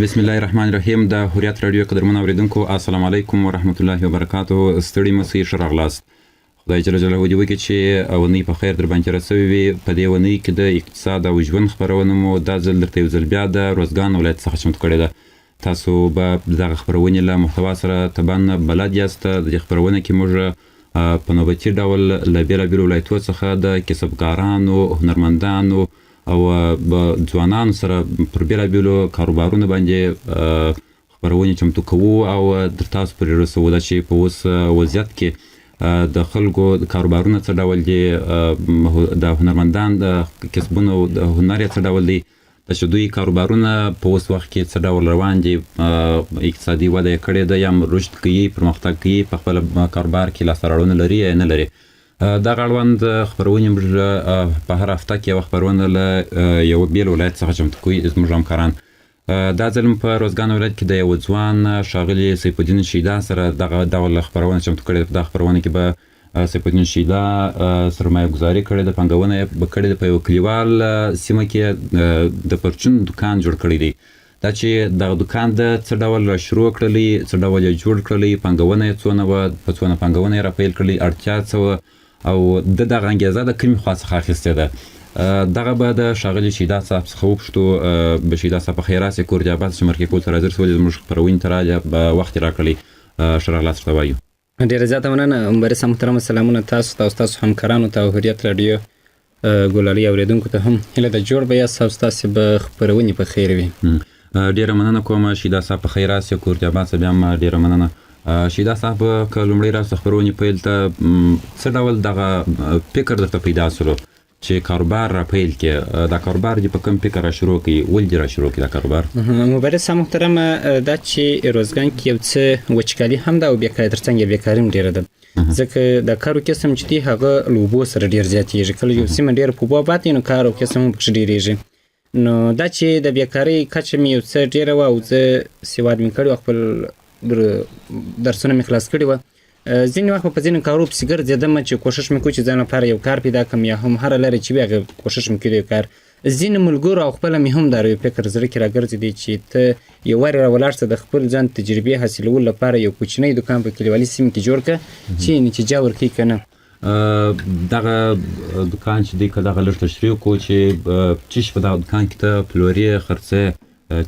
بسم الله الرحمن الرحیم. د حریت رادیو قدرمنو اوریدونکو السلام علیکم ورحمت الله وبرکاتو. ستړي مسئ ښه راغلاست. خدای جل جلاله دې وکړي چې اونۍ په خیر در باندې رسوي وي. په دې اونۍ کې د اقتصاد او ژوند خپرونه مو دا ځل درته یو ځل بیا د روزګان ولایت څخه چمتو کړې ده. تاسو به دغه خپرونې له محتوا سره طبعا بلد یاست. د دې خپرونه کې موږ په نوبتي ډول له بېلابېلو ولایتونو څخه د کسبګارانو، هنرمندانو او ځوانانو سره پر بېلابېلو کاروبارونو باندې خپرونې چمتو کوو او در تاسو پورې رسوو. دا چې په اوس وضعیت کې د خلکو کاروبارونه څه ډول دي، د هنرمندان د کسبونو د هنر یې څه ډول دی، د چې دوی کاروبارونه په اوس وخت کې څه ډول روان دي، اقتصادي وده یې کړې ده یا رشد کوي، پرمختګ کوي، په خپل کاروبار کې لاسته راوړنه لري یا نه لري. دغه اړوند خپرونې موږ په هر هفته کې یوه خپرونه له یو بېل ولایت څخه چمتو کوي زموږ همکاران. دا ځل په روزګان ولایت کې د یو ځوان ښاغلي سیف الدین شیدا سره دغه ډول خپرونه چمتو کړې ده. په دغه خپرونه کې به سیف الدین شیدا سرمایه ګزاري کړې ده، پانګونه یې کړې ده په یو کلیوال سیمه کې د پرچون دکان جوړ کړی دی. دا چې دغه دکان د څه ډول شروع کړلی، څه ډول یې جوړ کړلی، پانګونه یې څونه وه، په څونه پانګونه یې راپیل کړلی، اړتیا څه وه او د دغه انګیزه د کومې خوا څخه اخیستې ده. دغه به د ښاغلي شیدا صاحب څخه وپوښتو. به شیدا صاحب په خیر راسئ، کور دې آباد، چې مرکې کول ته حاضر شولې، زموږ خپرونې ته راغلې، وخت یې راکړلی. ښه راغلاست ورته وایو. ډېره زیاته مننه مبارس محترمه. سلامونه تاسو ته او ستاسو همکارانو ته او حریت راډیو ګلالي اوریدونکو ته هم هیله ده جوړ به یاست او ستاسې به خپرونې په خیر وي. ډېره مننه کوم شیدا صاحب، په خیر راسئ، کور دې آباد څه بیا هم ډېره مننه. شیدا صاحب که لومړی راست خپرونې پیل ته څه ډول دغه فکر درته پیدا سولو چې کاروبار را پیل کړې؟ دا کاروبار دې په کوم فکر را شروع کړي، ولې دې را شروع کړي دا کاروبار؟ مبارس محترمه، دا چې روزګان کې یو څه وچکالي هم ده او بیکاري ترڅنګ یې بیکاري هم ډېره ده، ځکه د کار او قسم چې دی هغه له اوبو سره ډېر زیاتېږي. کله یو سیمه ډېره په اوبو آباد وي نو کار او قسم هم پکښې ډېرېږي. نو دا چې د بیکارۍ کچه مې یو څه ډېره وه او زه سواد مې کړی و، خپل درسونه مې خلاص کړي وه، ځینې وخت په ځینې کارو پسې ګرځېدم چې کوښښ مې کوو چې ځان لپاره یو کار پیدا کړم یا هم هره لارې چې وي هغه کوښښ مې کوي د یو کار. ځینې ملګرو او خپله مې هم دا یو فکر زړه کې راګرځېدی چې ته یو وارې راولاړ شه، د خپل ځان تجربې حاصلولو لپاره یو کوچنی دوکان په کلیوالي سیمه کې جوړ کړه چې نتیجه ورکوي که نه. دغه دوکان چې دی که دغه لږ تشریح کړو چې چیش په دغه دوکان کې ته پلورې، خرڅې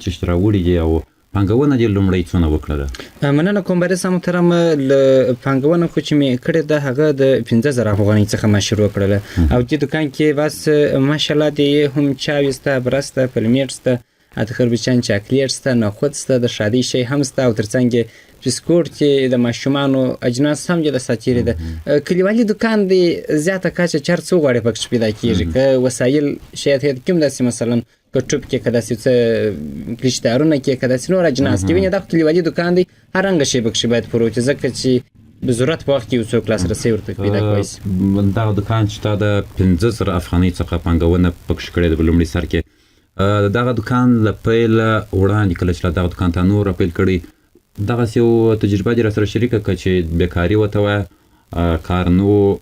چیش راوړي دي او پانګونه دې لومړی څونه وکړله؟ مننه کوم بارس محترمه. له پانګونه خو چې مې کړې ده هغه د 15,000 افغانۍ څخه ما شروع کړله او دې دوکان کې بس ماشاءالله دې هم چاوې سته، بره سته، پلمېټ سته، حتی خربوچان چاکلیټ سته، نخود سته، د شادۍ شی هم سته او ترڅنګ یې بسکوټ چې د ماشومانو اجناس هم د ساتیرې ده. کلیوالي دوکان دی زیاته کچه چې هر څه وغواړې پکښې پیدا کېږي، که وسایل شاید کوم داسې مثلا که ټوپ کې که داسې څه کلیچدارونه کې که داسې نور اجناس کې وینې، دا کلیوالي دوکان دی، هر رنګه شی پکښې باید پروت وي، ځکه چې د ضرورت په وخت کې یو څوک لاسرسی ورته پیدا کولی شي. دغه دوکان چې تا د 15,000 افغانۍ څخه پانګونه پکښې کړې ده په لومړي سر کې، دغه دوکان له پیله وړاندې کله چې دغه دوکان ته نور راپیل کړی، دغسې یو تجربه دې راسره شریکه کړه چې بیکاري ورته وایه، کار نه و،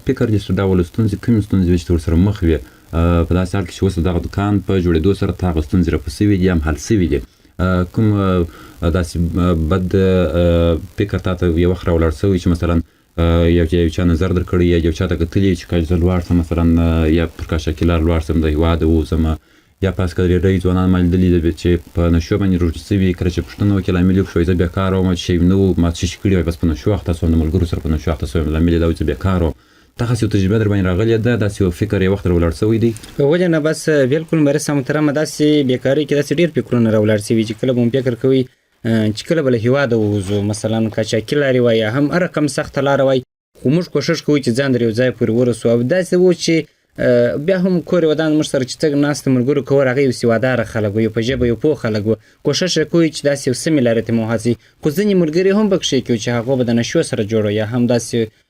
فکر دې څه ډول ستونزې، کومې ستونزې وې چې ته ورسره مخ وې په داسې حال کې چې اوس دغه دوکان په جوړېدو سره ته هغه ستونزې راپسې وي دي هم حل سوي دي؟ کوم داسې بد فکر تا ته یو وخت راولاړ سوی چې مثلا یو چا نظر در کړی یا یو چا ته کتلي چې که زه لوړ شم مثلا یا پر کاشکي لار لوړ شم د هېواده ووځم، یا پاس که ډېری ځوانان ما لیدلي دي چې په نشو باندې روږدي سوي، کله چې پوښتنه وکړي لامل یې وشوی زه بیکاره وم، شی نه و، ما څه شي کړي وای، بس په نشو اخته سوم، د ملګرو سره په نشو اخته سوم، لامل یې دا و چې بیکاره وم. دغسې یو تجربه در باندې راغلې ده، داسې یو فکر یو وخت راولاړ سوی دی؟ ولې نه، بس بلکل مبارس محترمه، داسې بیکارۍ کې داسې ډېر فکرونه راولاړ سوي چې کله به مو فکر کوئ چې کله به له هېواده ووځو، مثلا قاچاقي لارې وای یا هم هر رقم سخته لاره وای، خو موږ کوښښ کوو چې ځان در یو ځای پورې ورسو. او داسې و چې بیا هم کور ودان موږ سره چې څنګه ناسته ملګرو کور هغه یو سواداره خلک و، یو په ژبه یو پوه خلک و، کوښښ یې کوي چې داسې یو سمې لارې ته مو هڅوي. خو ځینې ملګري هم پکښې کوي چې هغه به د نشو سره جوړ یا هم داسې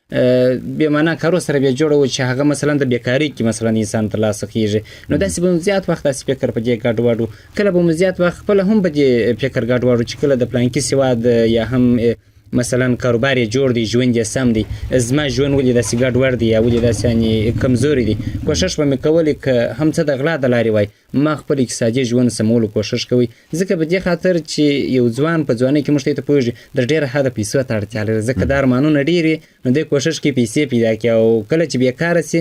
بې معنا کارو سره بیا جوړ و چې هغه مثلا د بیکارۍ کې مثلا انسان ترلاسه کېږي. نو داسې به مو زیات وخت داسې فکر په دې ګډوډ و، کله به مو زیات وخت خپله هم په دې فکر ګډوډ و چې کله د پلانکي سواد یا هم مثلا کاروبار یې جوړ دی ژوند یې سم دی زما ژوند ولې داسې ګډوډ دی یا ولې داسې یعنې کمزوري دی کوښښ به مې کولی که هم څه د غلا د لارې وای ما خپل اقتصادي ژوند سمولو کوښښ کوي ځکه په دې خاطر چې یو ځوان په ځوانۍ کې موږ ته پوهېږي د ډېره حده پیسو ته اړتیا لري ځکه دا ارمانونه ډېر وي نو دی کوښښ کوي پیسې پیدا کړي او کله چې بېکاره سي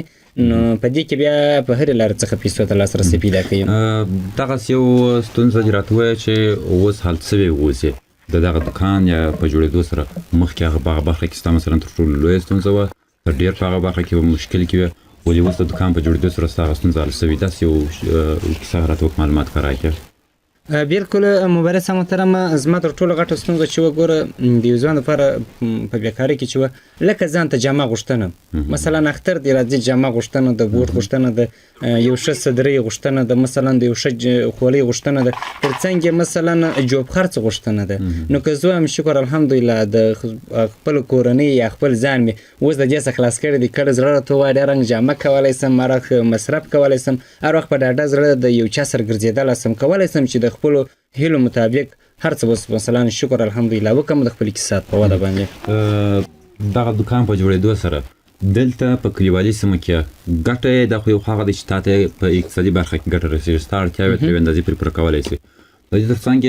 نو په دې کې بیا په هرې لارې څخه پیسو ته لاسرسی پیدا کوي دغسې یو ستونزه دې راته ووایه چې اوس حل سوې اوسې د دغه دکان یا په جوړېدو سره مخکې هغه په هغه برخه کې ستا مثلا تر ټولو لویه ستونزه وه تر ډېر په هغه برخه کې به مشکل کې وې ولې اوس د دکان په جوړېدو سره ستا هغه ستونزه حل سوې داسې یو کیسه راته وکړه معلومات ښه راکړه بالکل مبارزه محترمه زما تر ټولو غټه ستونزه چې وګوره د یو ځوان لپاره په بیکارۍ کې چې وه لکه ځان ته جامه غوښتنه مثلا اختر دی راځي جامه غوښتنه د بوټ غوښتنه د یو ښه صدرۍ غوښتنه د مثلا د یو ښه خولۍ غوښتنه ده تر څنګ یې مثلا جوب خرڅ غوښتنه ده نو که زه هم شکر الحمدلله د خپل کورنۍ یا خپل ځان مې اوس د دې څخه خلاص کړی دی کله زړه راته ووایي ډېر رنګ جامه کولی سم هر وخت مصرف کولی سم هر وخت په ډاډه زړه د یو چا سره ګرځېدلی سم کولی سم چې د خپلو هیلو مطابق هر څه اوس مثلا شکر الحمدلله وکړم د خپل اقتصاد په وده باندې دغه دکان په جوړېدو سره دلته په کلیوالي سیمه کې ګټه یې دا خو یو هغه دی چې تا ته په اقتصادي برخه کې ګټه رسېږي ستا اړتیاوې ترې یوې اندازې پورې پوره کولی شي د دې تر څنګ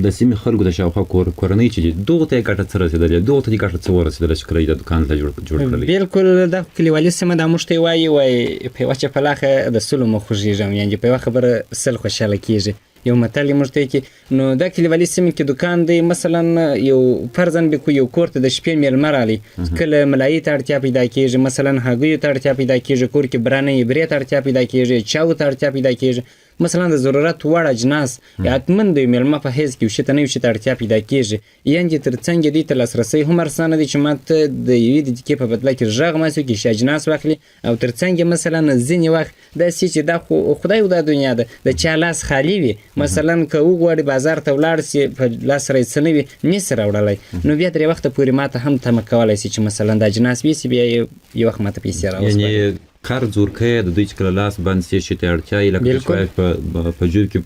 د سیمې خلکو د شاوخوا کورنۍ چې دي دغو ته یې ګټه څه رسېدلې دغو ته دې ګټه څه ورسېدله چې کله یې د دکان ته جوړ کړلی بالکل دا کلیوالي سیمه دا موږ ته یې وایي په یوه چپلاخه د سلو مه خوږېږم یعنې په یوه خبره سل خوشحاله کېږي یو متل یې موږ ته کې نو دا کلیوالي سیمه کې دکان دی مثلا یو فرضاً به یو کور ته د شپې میلمه راغلی کله ملایي ته اړتیا پیدا کېږي مثلا هګیو ته اړتیا پیدا کېږي کور کې برانې برې ته اړتیا پیدا کېږي چاو ته اړتیا پیدا کېږي مثلا د ضرورت وړ اجناس حتما د میلمه په حیث کې یو شي ته نه یو شي ته اړتیا پیدا کېږي یعنې تر څنګ دې ته لاسرسی هم ارسانه دی چې ما ته د یوې دقیقې په بدله کې غږ ماسو کې شي اجناس واخلي او تر څنګ مثلا ځینې وخت داسې چې دا خو خدای دا دنیا ده د چا لاس خالي وي مثلا که وغواړي بازار ته ولاړ سي په لاس سره یې څه نه وي نسي راوړلی نو بیا درې وخته پورې ما ته هم تمه کولی سي چې مثلا د اجناس ویسي بیا یو وخت ما ته پیسې راوسپاري قرض ورکوې د دوی چې کله لاس بند سي شي ته اړتیا یې لکه چې په جیب کې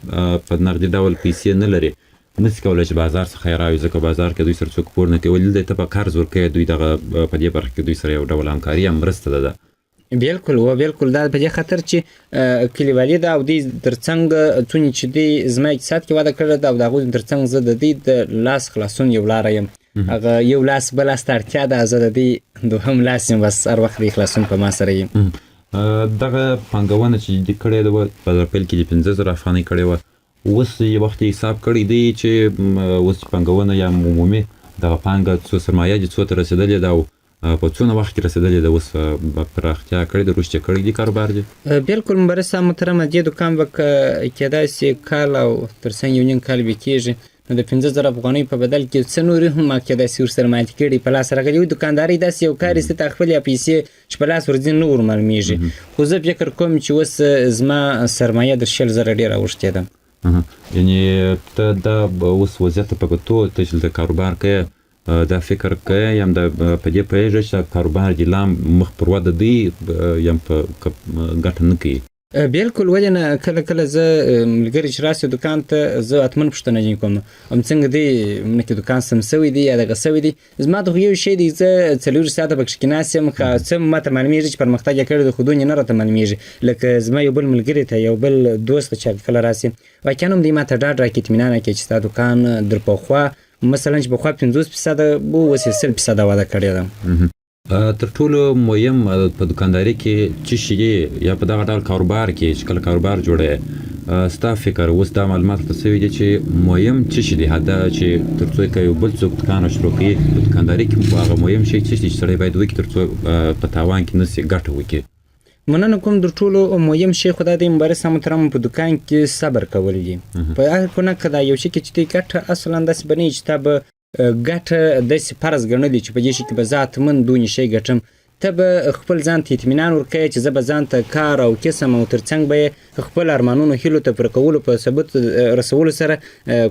په نغدي ډول پیسې نه لري نسي کولی چې بازار څخه یې راوړي ځکه بازار کې دوی سره څوک پور نه کوي ولې دلته ته په قرض ورکوې دوی دغه په دې برخه کې دوی سره یو ډول همکاري یا مرسته ده بالکل و بالکل دا په دې خاطر چې کلیوالي ده او دوی تر څنګ څونې چې دوی زما اقتصاد کې وده کړې ده او د هغوی تر څنګ زه د دوی د لاس خلاصون یو لاره یم هغه یو لاس بل لاس ته اړتیا ده زه د دوی دوهم لاس یم بس هر وخت د خلاصون په ما سره یم دغه پانګونه چې دې کړې ده په پیل کې د 15,000 افغانۍ کړې وه اوس یو وخت حساب کړی دی چې اوس پانګونه یا عمومي دغه پانګه څو سرمایه دي څو ته رسېدلې ده او په څونه وخت کې رسېدلې ده اوس پراختیا کړې ده رشد کړی دی کاروبار دی بالکل مبارزه محترمه دې دوکان به کېدای سي کال او تر څنګ یو نیم کال به کېږي نو د 15,000 افغانۍ په بدل کې څه نورې هم ما کېدای سي ورسره ماتې کړي په لاس راغلي وي دوکانداري داسې یو کار ایسته تا خپلې پیسې چې په لاس ورځي نه ور معلومېږي خو زه فکر کوم چې اوس زما سرمایه د 100,000 ډېره اوښتې ده یعنې ته دا اوس وضعیت په کتو ته چې د کاروبار کوې دا فکر کوې یم په دې پوهېږې چې کاروبار دې لا مخ پر وده دی یم په ګټه نه کوي بالکل ولې نه کله کله زه ملګري چې راسي دوکان ته زه حتما پوښتنه ځینې کوم څنګه دی منکې دوکان سم سوی دی یا دغه سوی دی زما ته خو یو شی دی زه 4 ساعته پکښې کې ناست یم که څه ما ته معلومېږي چې پرمختګ یې کړی دی خو دونې نه راته معلومېږي لکه زما یو بل ملګري ته یو بل دوست چې کله راسي واقعا هم دی ما ته ډاډ راکړي اطمینان راکړي چې ستا دوکان در پخوا مثلا چې پخوا 50% به اوس یې 100% وده کړې ده تر ټولو مهم په دکانداري کې څه شي دی یا په دغه ډول کاروبار کې چې کله کاروبار جوړوې ستا فکر اوس دا معلومات ته سوي دي چې مهم څه شي دی دا چې تر څو که یو بل څوک دکان شروع کوي په دکانداري کې هغه مهم شی څه دی چې سړی باید وکړي تر څو په تاوان کې نسي ګټه وکړي مننه کوم در ټولو مهم شی خو دا دی مبارزه محترم په دکان کې صبر کول دي په هغه کونه که دا یو شي کې چې دی ګټه اصلا داسې به نه وي چې تا به ګټه داسې فرض ګڼلي چې په دې شي کې به زه حتما دونې شی ګټم ته به خپل ځان ته اطمینان ورکوې چې زه به ځان ته کار او کسم او ترڅنګ به خپل ارمانونو هیلو ته پوره کولو په ثبوت رسولو سره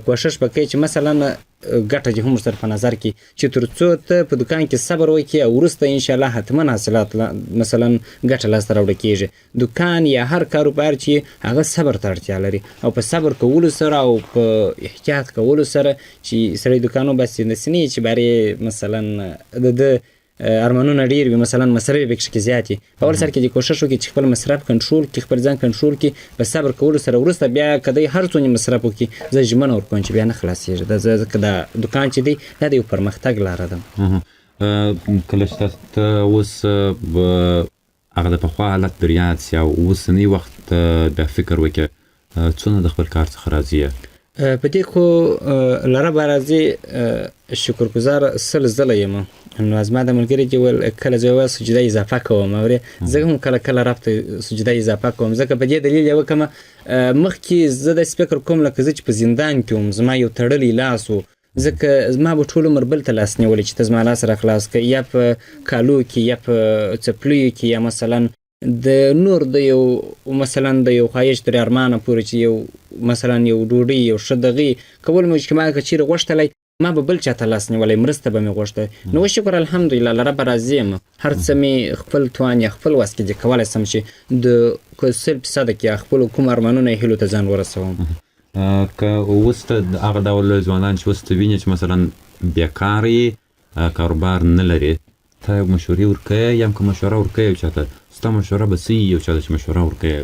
کوشش به کوې چې مثلا ګټه دې هم ورسره په نظر کې چې تر څو ته په دوکان کې صبر وکړې او وروسته انشاءالله حتما حاصلات مثلا ګټه لاسته راوړل کېږي. دوکان یا هر کاروبار چې هغه صبر ته اړتیا لري او په صبر کولو سره او په احتیاط کولو سره چې سړی دوکان وباسي داسې نه چې بارې مثلا د ارمانونه ډیر وي مثلا مصرف پکې کې زیات وي. په اول سر کې کوشش وکړي چې خپل مصرف کنټرول کړي خپل ځان کنټرول کړي په صبر کولو سره وروسته بیا کدی هر څونه مصرف وکړي زه ژمنه ورکوم چې بیا نه خلاصېږي دا دوکان چې دی دا د یو پرمختګ لاره ده. کله چې تاسو ته اوس هغه د پخوا حالت در یاد سي او اوسنی وخت بیا فکر وکړي څونه د خپل کار څخه راضي یې؟ په دې خو لره به راځي شکرګزار سل زله یم. نو زما د ملګري چې ول کله زه سجده اضافه کوم اورې زه هم کله کله رافته سجده اضافه کوم ځکه په دې دلیل یو کوم مخکې زه د فکر کوم لکه زه چې په زندان کې وم زما یو تړلی لاس و ځکه زما به ټول عمر بل ته لاس نیولی چې ته زما لاس را خلاص کړې یا په کالو کې یا په څپلیو کې یا مثلا د نور د یو مثلا د یو خواهش تر ارمانه پورې چې یو مثلا یو ډوډۍ یو ښه دغې کول مې چې ما که چیرې غوښتلی ما به بل چاته لاس نیولی مرسته به مې غوښته. نو شکر الحمدلله له ربه راضي یم هر څه مې خپل توان یا خپل وس کې چې کولی سم چې د 100% کې خپلو کوم ارمانونه یې هیلو ته ځان ورسوم. که اوس ته هغه ډول ځوانان چې اوس ته وینې چې مثلا بیکاره یې کاروبار نه لري ته مشورې ورکوې یا هم که مشوره ورکوې یو چاته ستا مشوره به څه یو چاته چې مشوره ورکوې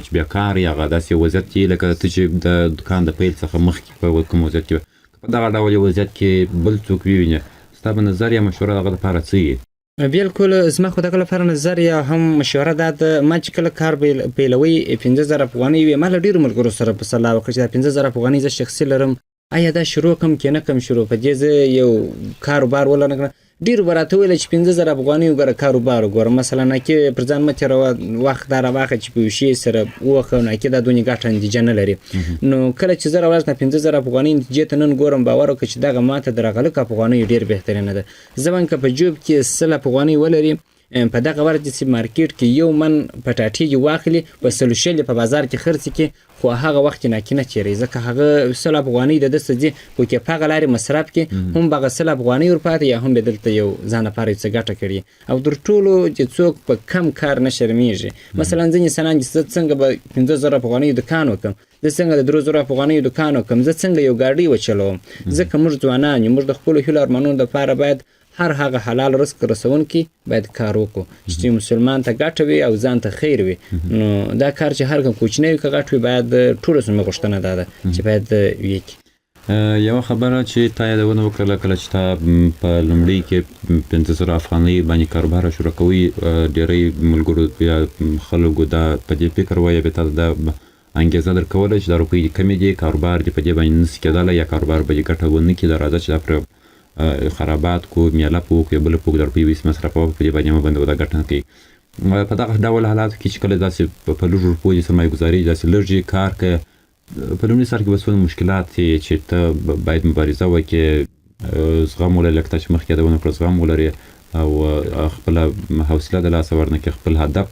چې بیکاره یې هغه داسې وضعیت کې لکه ته چې د دوکان د پیل څخه مخکې په کوم وضعیت کې په دغه ډول یو وضعیت کې بل څوک وویني ستا په نظر یا مشوره هغه دپاره څه یي؟ بالکل زما خو دغه لپاره نظر یا هم مشوره دا ده ما چې کله کار پیلوي 50,000 افغانۍ وي ما له ډېرو ملګرو سره په سلا وکړه چې دا 50,000 افغانۍ زه شخصي لرم آیا دا شروع کم که نه کم شروع په دې زه یو کاروبار ولرم کړم. ډېرو به راته ویله چې 50,000 افغانۍ وګوره کاروبار وګوره مثلا ناکې پر ځان مه تېروه وخت دا راواخله چې په یو شي سره ووښه ناکې دا دونې ګټه نتیجه نه لري. نو کله چې زه راوړم 50,000 افغانۍ نتیجې ته نن ګورم باور وکړه چې دغه ماته د راغلقو افغانیو ډېر بهترینه ده. زه به که په جوب کې 100 افغانۍ ولري په دغه ورځ چې مارکیټ کې یو من پټاټې واخلي په 100 په بازار کې خرڅ کړي خو هغه وخت ناکې نه تېروي ځکه هغه 100 افغانۍ د ده څه ځي خو که په هغه لارې مصرف کړي هم به هغه 100 افغانۍ ورپاتې یا هم به دلته یو ځان لپاره یو څه ګټه کړي. او تر ټولو چې څوک په کم کار نه شرمېږي مثلا ځینې انسانان چې زه څنګه به 15,000 افغانۍ دوکان وکړم زه څنګه د 3,000 افغانۍ دوکان وکړم زه څنګه یو ګاډۍ وچلوم ځکه موږ ځوانان یو موږ د خپلو هیلو ارمانونو دپاره باید هر هغه حلال رزق رسونکي باید کار وکړو چې مسلمان ته ګټه وي او ځان ته خیر وي. نو دا کار چې هر کوم کوچنی وي که غټ وي باید ټولو زموږ غوښتنه دا ده چې باید وکړي. یوه خبره چې تا یادونه وکړله کله چې تا په لومړي کې 50,000 افغانۍ باندې کاروبار شروع کوي ډېری ملګرو یا خلکو دا په دې فکر وایي بیا تا دا انګېزه درکوله چې دا روپۍ دې کمې دي کاروبار دې په دې باندې نسي کېدلی یا کاروبار به دې ګټه ونه کړي دا راځه چې دا پر خرابات کو میاله پوک یا بل پوک در روپۍ ویس مصرفوه په دې باندې مه بندوه دا ګټه نه کوي. په دغه ډول حالاتو کې چې کله داسې په لږو روپو دې سرمایه ګزاري داسې لږ کار کوې په لومړي سر کې به څونه مشکلات چې ته باید مبارزه وکړې زغم ولرې لکه تا چې مخکې یادونه کړه زغم ولرې او خپله حوصله د لاسه ورنکړې خپل هدف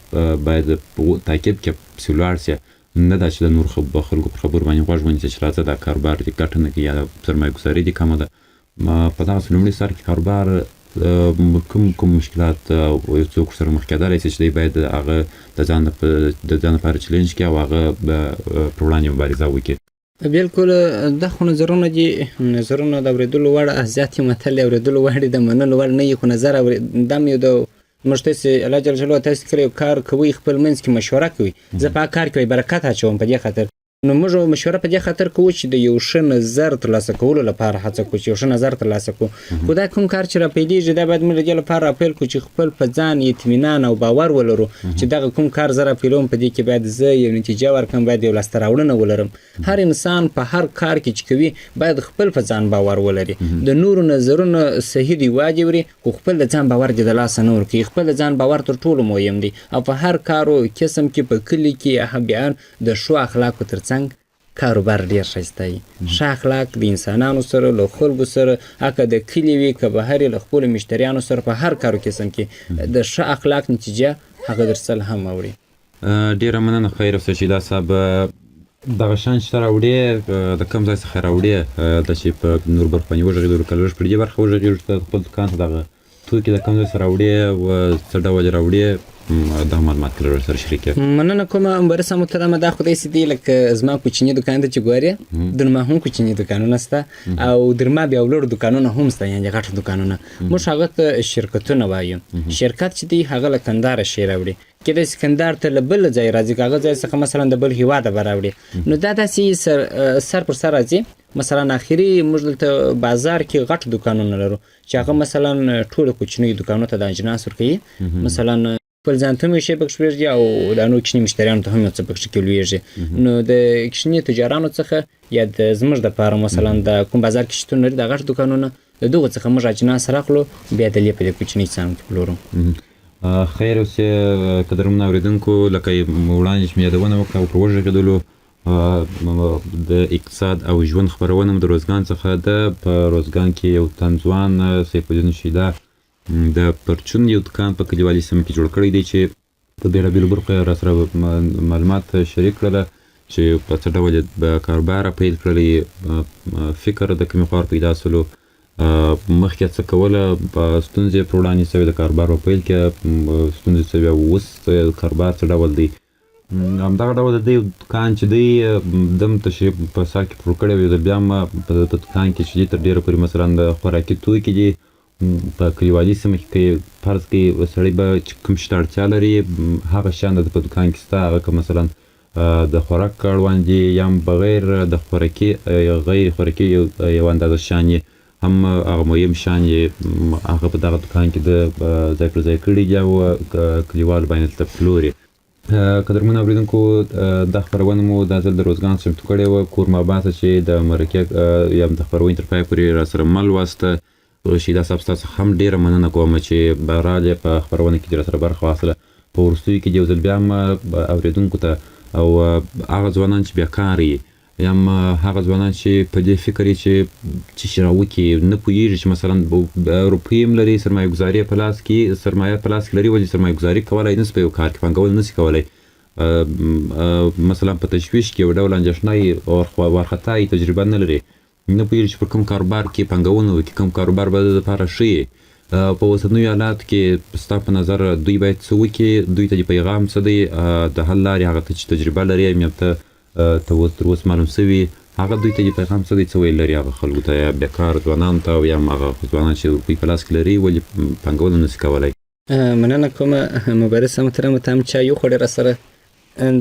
باید په تاکید کې پسې ولاړ سې نه دا چې د نور خلکو پر خبرو باندې غوږ ونیسې چې راځه دا کاروبار دې ګټه نه کوي یا سرمایه ګزاري دې کمه ده. په دغه لومړي سر کې کاروبار کوم مشکلات یو څوک سره مخ کېدلی شي چې دی باید هغه د ځان لپاره چلنج کړي او هغه پر وړاندې مبارزه وکړي؟ بالکل دا خو نظرونه دي نظرونه د اورېدلو وړ زیات یې متل اورېدلو وړ د منلو وړ نه یي خو نظر دا مې د موږ تاسې الله جل جلاله تاسې کله یو کار کوئ خپل منځ کې مشوره کوئ زه په کار کې برکت اچوم په دې خاطر نو موږ مشوره په دې خاطر کوو چې د یو ښه نظر ترلاسه کولو لپاره هڅه کوو چې یو ښه نظر ترلاسه کړو خو دا کوم کار چې راپیلېږي دا باید موږ د دې لپاره راپیل کړو چې خپل په ځان اطمینان او باور ولرو چې دغه کوم کار زه راپیلوم په دې کې باید زه یو نتیجه ورکړم باید یو لاسته راوړنه ولرم. هر انسان په هر کار کې چې کوي باید خپل په ځان باور ولري د نورو نظرونه صحیح دي واجب دي خو خپل د ځان باور دې د لاسه نه ورکړي خپل د ځان باور تر ټولو مهم دی او په هر کارو قسم کې په کلي کې بیا د ښو اخلاقو ترڅنګ کاروبار ډیر ښایسته وي. ښه اخلاق د انسانانو سره له خلکو سره که د کلي وي که بهر له خپلو مشتریانو سره په هر کارو قسم کې د ښه اخلاق نتیجه هغه درسل هم اوري. ډیره مننه خیر اوسه چې دا صاحب دغه شان چې راوړې د کوم ځای څخه راوړې د چې په نور برخو باندې وغږېدلو که لږ په دې برخه وغږېږو چې خپل دوکان ته دغه توکي د کوم ځای څخه راوړې و څه ډول راوړې دا معلومات کله سره شریک کړه. مننه کوم مبارسه محترمه. دا خدای سي دی لکه زما کوچنی دکان ته چې ګورې در ما هم کوچنی دکانونه سته او در ما بیا ولور دکانونه هم سته یعنی غټ دکانونه. موږ هغه ته شرکتونه وایو. شرکت چې دی هغه له کندهار شي راوړي کله سکندر ته بل ځای راځي هغه ځای څخه مثلا د بل هیواده براوړي نو دا داسې سر پر سر راځي. مثلا اخري موږ دلته بازار کې غټ دکانونه لرو چې هغه مثلا ټول کوچنی دکانونو ته د اجناس ورکوي مثلا خپل ځان ته هم شی پکښ ورځي او د نو کوچني مشتریانو ته هم څه پکښ کې لویږي. نو د کوچني تجارانو څخه یا د زموږ د پاره مثلا د کوم بازار کې شتون لري د غټ دکانونه د دغه څخه موږ اجناس راخلو بیا د لې په کوچني څنګه پلورو. خیر اوسه قدرمن اوریدونکو لکه وړاندې چې مې یادونه وکړه په وژغېدلو د اقتصاد او ژوند خبرونه د روزګان څخه د په روزګان کې یو تنځوان سیف الدین شیدا د پرچون یو دکان په کلیوالي سیمه کې جوړ کړی دی چې په بیلابیلو برخو را سره معلومات شریک کړل چې په څه ډول کاروبار پیل کړی فکر د کومې خوا پیدا سولو مخکې څه کوله په ستونزې پر وړاندې سوی د کاروبار په پیل کې ستونزې سوی اوس کاروبار څه ډول دی. همدغه ډول د دې دکان چې دی دم تشریف په سر کې پرو کړی وي د بیا هم په دکان کې چې دی تر ډېره پورې مثلا د خوراکي توکي دي په کلیوالي سیمه کې فرض کړئ سړی به چې کوم شي ته اړتیا لري هغه شیان د په دکان کې شته هغه که مثلا د خوراک اړوند دي یا هم بغیر د خوراکي غیر خوراکي یو اندازه شیان یې هم هغه مهم شیان یې هغه په دغه دکان کې د ځای پر ځای کړي دي او کلیوالو باندې ته پلوري. قدرمن اوریدونکو دا خپرونه مو دا ځل د روزګان چمتو کړې وه کور ماباسه چې د مرکې یا د خپرونې تر پای پورې را سره مل واسطه. شیدا صاحب ستاسو هم ډیره مننه کوم چې بهرحال په خپرونه کې را سره برخه واخیسته. په وروستیو کې یو ځل بیا هم اوریدونکو ته او هغه ځوانان چې بیکار یي یا هم هغه ځوانان چې په دې فکر یي چې شي راوکړي نه پوهېږي چې مثلا روپۍ هم لري سرمایه ګزاري په لاس کې سرمایه په لاس کې لري ولې سرمایه ګزاري کولی نه شي په یو کار کې پانګول نه شي کولی مثلا په تشویش کې یو ډول اندېښنه او وارخطایي تجربه نه لري نه پوهېږي چې پر کوم کاروبار کې پانګونه وکړي کوم کاروبار به د دپاره ښه یي. په اوسنیو حالاتو کې ستا په نظر دوی باید څه وکړي دوی ته د پیغام څه دی د حل لارې هغه ته چې تجربه لري یا ته تر اوس معلوم شوي هغه دوی ته د پیغام څه دی څه ویل لري هغه خلکو ته یا بیکار ځوانانو ته او یا هم هغه ځوانان چې روپۍ په لاس کې لري ولې پانګونه نه شي کولی. مننه کومه مبارسه محترمه ته هم چای وخوړې را سره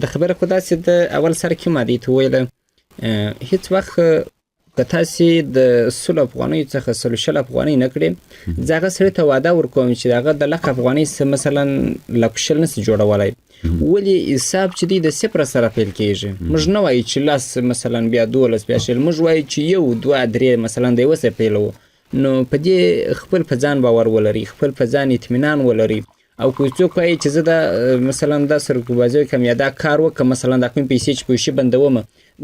د خبره خو داسې د اول سره کې ما دې ته ویله هېڅ وخت که تاسې د 100 افغانیو څخه 100 افغانۍ نه کړې زه هغه سړي ته وعده ورکوم چې د هغه د 100 افغانۍ مثلا 100 نه شي جوړولی ولې حساب چې دی د صفر سره پیل کېږي. موږ نه وایو چې 10 مثلا بیا 12 بیا 10 موږ وایو چې 1 2 3 مثلا د یوه څه پیلوو. نو په دې خپل په ځان باور ولري خپل په ځان اطمینان ولري او که څوک وایي چې زه دا مثلا دا سرګوبازي کوم یا دا کار وکړم مثلا دا کوم پیسې چې پوشي بندوم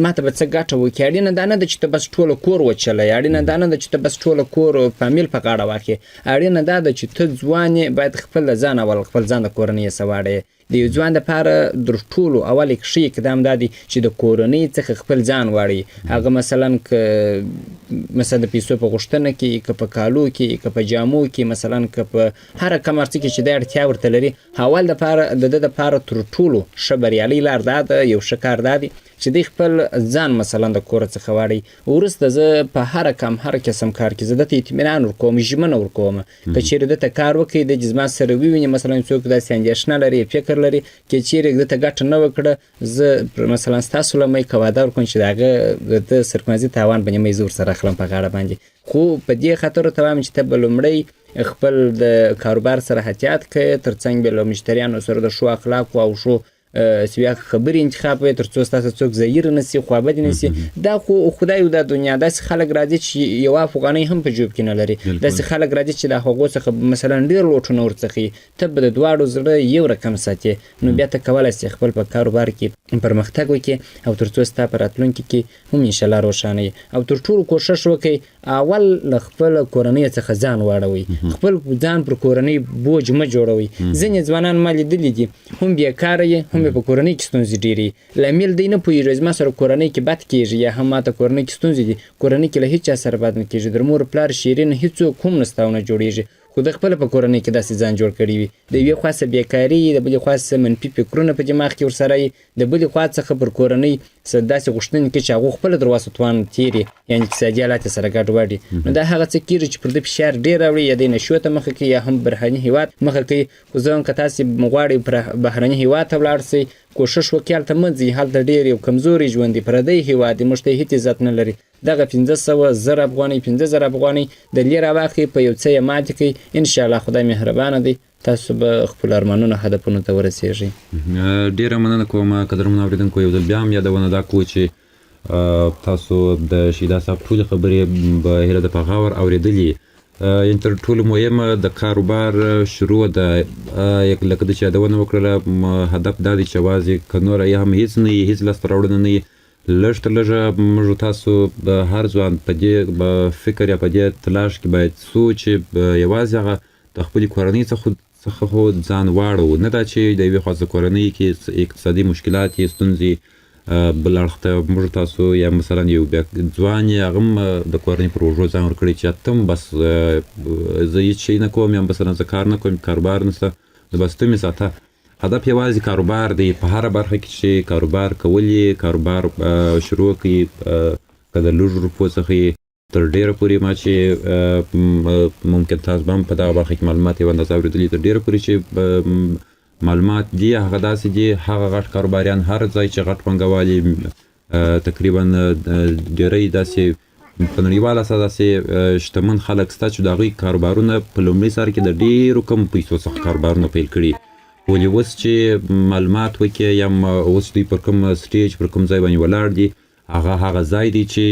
ما ته به څه ګټه وکړي اړینه دا نه ده چې ته بس ټوله کور وچلوې اړینه دا نه ده چې ته بس ټوله کور فامیل په غاړه واخلې اړینه دا ده چې ته ځوان یې باید خپل د ځان اول خپل ځان د کورنۍ څه واړې د یو ځوان دپاره در ټولو اول ښه اقدام دا دی چې د کورنۍ څخه خپل ځان واړوي هغه مثلا که مثلا د پیسو په غوښتنه کې که په کالو کې که په جامو کې مثلا که په هر کوم څه کې چې د اړتیا ورته لري اول دپاره د ده دپاره تر ټولو ښه بریالۍ لار دا ده یو ښه کار دا دی چې دی خپل ځان مثلا د کور څخه واړوي وروسته زه په هر قسم کار کې زه دته اطمینان ورکوم ژمنه ورکوم که چیرې دته کار وکړي د زما سره وویني مثلا څوک داسې اندېښنه لري فکر لري که چیرې دته ګټه نه وکړه زه مثلا ستاسو له مې که وعده ورکوم چې د هغه د سرکمازي تاوان به نیمه زه ورسره اخلم په غاړه باندې خو په دې خاطر ورته وایم چې ته به لومړی خپل د کاروبار سره احتیاط کوې تر څنګ به له مشتریانو سره د ښو اخلاقو او ښو سویا خبرې انتخاب وي تر څو ستاسو څوک زهیر نه سي خوابدي نه سي دا خو خدای او د دنیا داسې خلک راځي چې یو افغانۍ هم په جوب کې نه لري داسې خلک راځي چې د هغو څخه مثلا ډېر لوټونه ورڅخي ته به د دواړو زړه یو رقم ساتي نو بیا ته کولی سي خپل په کاروبار کې پرمختګ وکړي او تر څو ستا په راتلونکي کې هم انشاءالله روښانه وي او تر ټولو کوښښ وکړئ اول له خپل کورنۍ څخه ځان واړوئ خپل ځان پر کورنۍ بوج مه جوړوئ ځینې ځوانان ما لیدلي دي هم بیکاره یې هم په کورنۍ کې ستونزې ډېرې لامل دی نه پوهېږي زما سره کورنۍ کې بد کېږي یا هم ماته کورنۍ کې ستونزې دي کورنۍ کې له هېچا سره بد نه کېږي در مور پلار شیرین هېڅوک هم نه ستا ونه جوړېږي خو د خپله په کورنۍ کې داسې ځان جوړ کړي وي د یوې خوا څه بیکاري د بلې خوا څه منفي فکرونه په دماغ کې ورسره وي د بلې خوا څخه پر کورنۍ څه داسې غوښتنې کوي چې هغو خپله در واسه توان تېري یعنې اقتصادي حالات یې سره ګډوډ وي نو دا هغه څه کېږي چې پر ده فشار ډېر راوړي یا دی نشو ته مخه کوي یا هم بهرني هېواد مخه کوي خو زه هم که تاسې غواړئ پر بهرني هېواد ته ولاړ سئ کوښښ وکړئ هلته مه ځئ هلته ډېر یو کمزوری ژوند دی پردی هېواد دی موږ ته هېڅ عزت نه لري دغه 1500 افغانۍ 50,000 افغانۍ د لې راواخلئ په یو څه یې ماتې کړئ انشاءالله خدای مهربانه دی تاسو به خپل ارمانونه هدفونو ته ورسېږئ ډېره مننه کوم قدرمن اورېدونکو یو ځل بیا هم یادونه دا کوو چې تاسو د شهیدا صاحب ټولې خبرې به هیله ده په غور اورېدلي یعنې تر ټولو مهمه د کاروبار شروع ده لکه د چې یادونه وکړله هدف دا دی چې یوازې که نوره یې هم هېڅ نه وي هېڅ لاسته راوړنه نه وي لږ تر لږه موږ تاسو د هر ځوان په دې فکر یا په دې تلاش کې باید څو چې یوازې هغه د خپلې کورنۍ څخه خو ځان واړو نه دا چې د یوې خوا د کورنۍ کې اقتصادي مشکلات یې ستونزې بل اړخ ته موږ تاسو یا مثلا یو بیا ځوان یې هغه هم د کورنۍ پر اوږو ځان ورکړی چې ته هم بس زه هېڅ شی نه کوم یا مثلا زه کار نه کوم کاروبار نشته زه بس ته مې ساته هدف یوازې کاروبار دی په هره برخه کې چې کاروبار کول یې کاروبار شروع کړي که د لږو روپو څخه تر ډېره پورې ما چې ممکن تاسو به هم په دغه برخه کې معلومات یو اندازه اورېدلي تر ډېره پورې چې معلومات دي هغه داسې دي هغه غټ کاروباریان هر ځای چې غټ پانګوال تقریبا ډېری داسې په نړیواله اساس داسې شتمن خلک شته چې د هغوی کاروبارونه په لومړي سر کې د ډېرو کمو پیسو څخه کاروبارونه پیل کړي ولې اوس چې معلومات وکړي یا اوس دوی پر کوم سټیج پر کوم ځای باندې ولاړ دي هغه ځای دی چې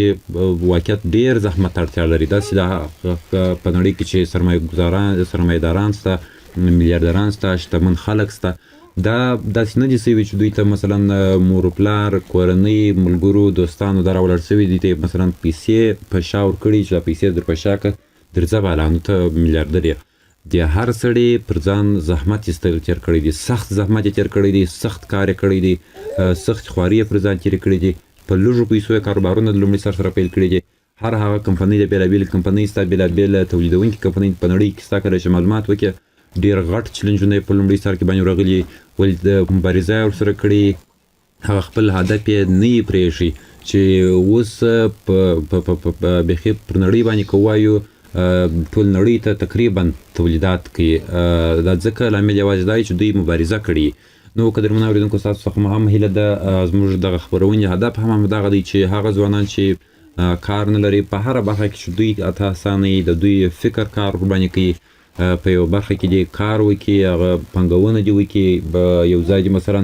واقعیت ډېر زحمت اړتیا لري داسې په نړۍ کې چې سرمایه‌داران شته میلیاردران شته شتمن خلک شته دا داسې نه دي سوي چې دوی ته مثلا مور پلار کورنۍ ملګرو دوستانو دا راولاړ سوي دي ته مثلا پیسې په شا ورکړي چې دا پیسې در په شا کړه درځه بالا نو ته میلیاردر یې د هر سړي پر ځان زحمت یې تېر کړی دی سخت زحمت یې تېر کړی دی سخت کار یې کړی دی سخت خواري یې پر ځان تېرې کړي دي په لږو پیسو یې کاروبارونه د لومړي سر سره پیل کړي دي هر هغه کمپنۍ د بېلابېلې کمپنۍ ستا بېلابېل تولیدونکي کمپنۍ په نړۍ کې ستا کله چې معلومات وکړې ډېر غټ چلنجونه یې په لومړي سر کې باندې راغلي ولې د مبارزه یې ورسره کړي هغه خپل هدف یې نه یې پرېښي چې اوس بیخي پر نړۍ باندې که ووایو ټول نړۍ ته تقریبا تولیدات کوي دا ځکه لامل یوازې دا چې دوی مبارزه کړي نو قدرمن اورېدونکو ستاسو څخه هم هیله ده زموږ دغه خپرونې هدف هم همدغه دی چې هغه ځوانان چې کار نه لري په هره برخه کې چې دوی اته اسانه د دوی فکر کار ورباندې کوي په یو برخه کې دې کار وکړي هغه پانګونه دې وکړي یو ځای دې مثلا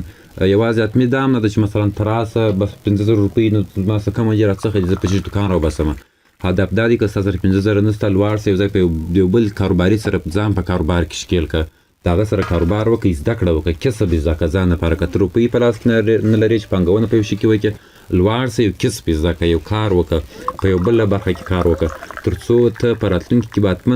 یوازې حتمي دا هم نه ده چې مثلا تر اوسه بس 15,000 روپۍ نو زما څه کمه دي راڅخه زه په دې دوکان راوباسم هدف دا دی که ستا سره 15,000 نسته لوړ سه یو ځای په یو بل کاروباري سره ځان په کاروبار کې ښکېل کړه د هغه سره کاروبار وکړئ زده کړه وکړه کسب یې زده کړه ځان لپاره که ته روپۍ په لاس کې نه لرې چې پانګونه په یو شي کې وکړې لوړ سه یو کسب یې زده کړه یو کار وکړه په یو بله برخه کې کار وکړه تر څو ته په راتلونکي کې به حتما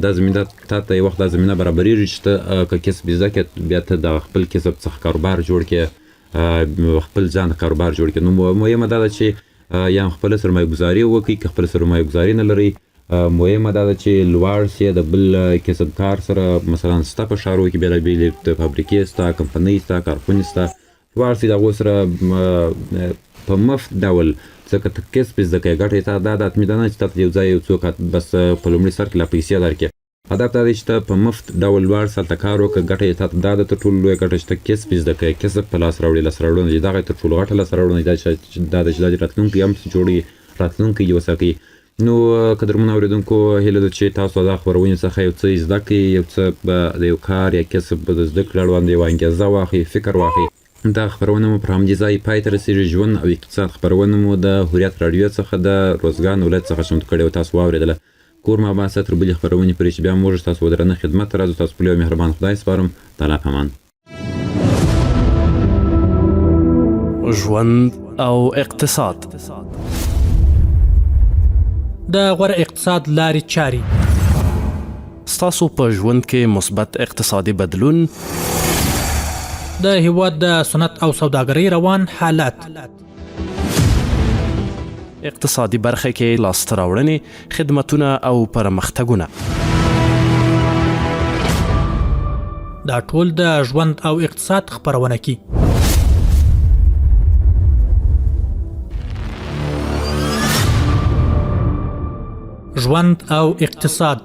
دا زمینه تا ته یو وخت دا زمینه برابرېږي چې ته که کسب یې زده کړې بیا ته د خپل کسب څخه کاروبار جوړ کړې خپل ځان کاروبار جوړ کړې نو مهمه دا ده چې یا خپل سرمایه گذاري وکړي که خپل سرمایه گذاري نه لري مهمه دا ده چې لوړ سي د بل کسب کار سره مثلا ستا په ښارو کې بېلابېلې د فابریکې ستا کمپنۍ ستا کارخونې ستا لوړ سي د هغو سره په مفت ډول ځکه ته کسب یې زده کوې ګټه یې تا دا حتمي ده نه چې تا ته یو ځای یو څوک بس په لومړي سر کې لا پیسې درکړي هدف دا دی چې ته په مفت ډول لوړ سه هلته کار وکړه ګټه یې تا ته دا ده تر ټولو لویه ګټه چې ته کسب یې زده کوې کسب په لاس راوړې لاسته راوړنه دي دغه یې تر ټولو غټه لاسته راوړنه دا ده چې دا د راتلونکي هم جوړوي راتلونکی یې وساتي نو قدرمن اورېدونکو هیله ده چې تاسو د خپرونې څخه یو څه زده کړئ یو څه د یو کار یا کسب د زده کړې اړوند یوه انګېزه واخلئ فکر واخلئ دا خبرونه مو پر همدې ځای پای ته رسېږي. ژوند او اقتصاد خبرونه مو د هوریت راډیو څخه د روزګان ولایت څخه چمتو کړې او تاسو واورېدله. کور ماباسه تر بلې خبرونې پورې چې بیا موږ تاسو ودرنه خدمت ته راځو. تاسو په یو مهربان خدای سپارم. تعالی پامان. ژوند او اقتصاد، د غوره اقتصاد لارې چارې، ستاسو په ژوند کې مثبت اقتصادي بدلون، د هیواد د صنعت او سوداګرۍ روان حالات، اقتصادي برخه کې لاسته راوړنې، خدمتونه او پرمختګونه. دا ټول د ژوند او اقتصاد خبرونه کی. ژوند او اقتصاد